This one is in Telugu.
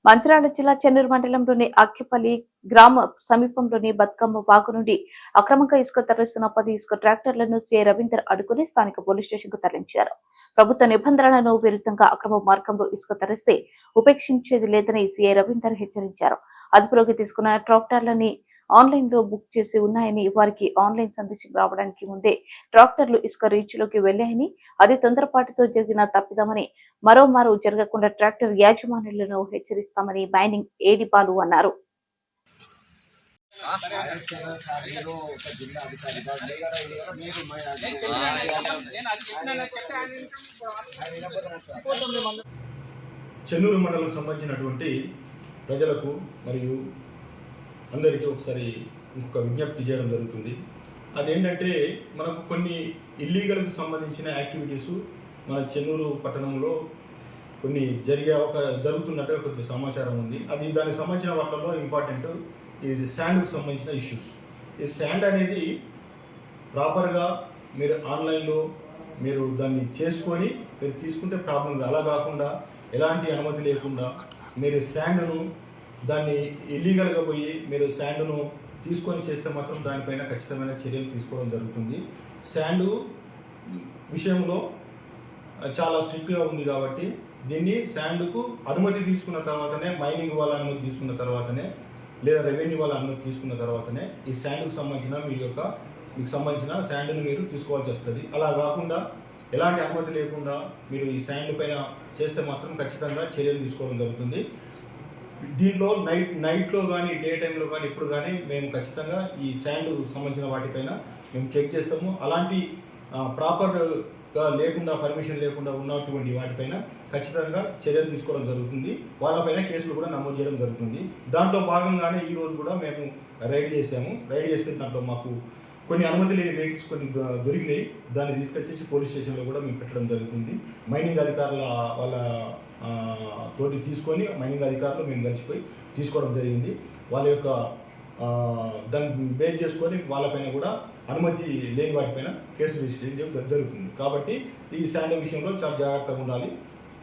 మంచిర్యాల జిల్లా చెన్నూరు మండలంలోని అక్కిపల్లి గ్రామ సమీపంలోని బతుకమ్మ వాగు నుండి అక్రమంగా ఇసుక తరలిస్తున్న 10 ఇసుక ట్రాక్టర్లను సీఐ రవీందర్ అడ్డుకుని స్థానిక పోలీస్ స్టేషన్ కు తరలించారు. ప్రభుత్వ నిబంధనలకు విరుద్ధంగా అక్రమ మార్గంలో ఇసుక తరలిస్తే ఉపేక్షించేది లేదని సీఐ రవీందర్ హెచ్చరించారు. అదుపులోకి తీసుకున్న ట్రాక్టర్లని ఆన్లైన్ లో బుక్ చేసి ఉన్నాయని, వారికి ఆన్లైన్ సందేశం రావడానికి ముందే ట్రాక్టర్లు ఇసుక రీచ్లోకి వెళ్లాయని, అది తొందరపాటుతో జరిగిన తప్పిదమని, మరోమారు జరగకుండా ట్రాక్టర్ యాజమాన్యులను హెచ్చరిస్తామని మైనింగ్ ఏడీ బాలు అన్నారు. చెన్నూరు మండలం సంబంధించినటువంటి ప్రజలకు మరియు అందరికీ ఒకసారి ఇంకొక విజ్ఞప్తి చేయడం జరుగుతుంది. అదేంటంటే మనకు కొన్ని ఇల్లీగల్కి సంబంధించిన యాక్టివిటీస్ మన చెన్నూరు పట్టణంలో కొన్ని జరుగుతున్నట్టుగా కొద్ది సమాచారం ఉంది. అది దానికి సంబంధించిన వాటిలో ఇంపార్టెంట్ ఈ శాండ్కి సంబంధించిన ఇష్యూస్. ఈ శాండ్ అనేది ప్రాపర్గా మీరు ఆన్లైన్లో మీరు దాన్ని చేసుకొని మీరు తీసుకుంటే ప్రాబ్లం లేదు. అలా కాకుండా ఎలాంటి అనుమతి లేకుండా మీరు శాండ్ను దాన్ని ఇల్లీగల్గా పోయి మీరు శాండ్ను తీసుకొని చేస్తే మాత్రం దానిపైన ఖచ్చితమైన చర్యలు తీసుకోవడం జరుగుతుంది. శాండ్ విషయంలో చాలా స్ట్రిక్ట్గా ఉంది కాబట్టి దీన్ని శాండ్కు అనుమతి తీసుకున్న తర్వాతనే, మైనింగ్ వాళ్ళ అనుమతి తీసుకున్న తర్వాతనే, లేదా రెవెన్యూ వాళ్ళ అనుమతి తీసుకున్న తర్వాతనే ఈ శాండ్కు సంబంధించిన మీకు సంబంధించిన శాండ్ను మీరు తీసుకోవాల్సి వస్తుంది. అలా కాకుండా ఎలాంటి అనుమతి లేకుండా మీరు ఈ శాండ్ పైన చేస్తే మాత్రం ఖచ్చితంగా చర్యలు తీసుకోవడం జరుగుతుంది. దీంట్లో నైట్లో కానీ డే టైంలో కానీ ఇప్పుడు కానీ మేము ఖచ్చితంగా ఈ శాండ్ సంబంధించిన వాటిపైన మేము చెక్ చేస్తాము. అలాంటి ప్రాపర్గా లేకుండా, పర్మిషన్ లేకుండా ఉన్నటువంటి వాటిపైన ఖచ్చితంగా చర్యలు తీసుకోవడం జరుగుతుంది. వాళ్ళపైన కేసులు కూడా నమోదు చేయడం జరుగుతుంది. దాంట్లో భాగంగానే ఈరోజు కూడా మేము రైడ్ చేసాము. రైడ్ చేస్తే దాంట్లో మాకు కొన్ని అనుమతి లేని వెహికల్స్ కొన్ని దొరికినాయి. దాన్ని తీసుకొచ్చేసి పోలీస్ స్టేషన్లో కూడా మేము పెట్టడం జరుగుతుంది. మైనింగ్ అధికారుల వాళ్ళ తోటి తీసుకొని మైనింగ్ అధికారులు మేము కలిసిపోయి తీసుకోవడం జరిగింది. వాళ్ళ యొక్క దాన్ని బేస్ చేసుకొని వాళ్ళపైన కూడా అనుమతి లేని వాటిపైన కేసు రిజిస్టర్ చేయడం జరుగుతుంది. కాబట్టి ఈ శాండ్ విషయంలో చాలా జాగ్రత్తగా ఉండాలి.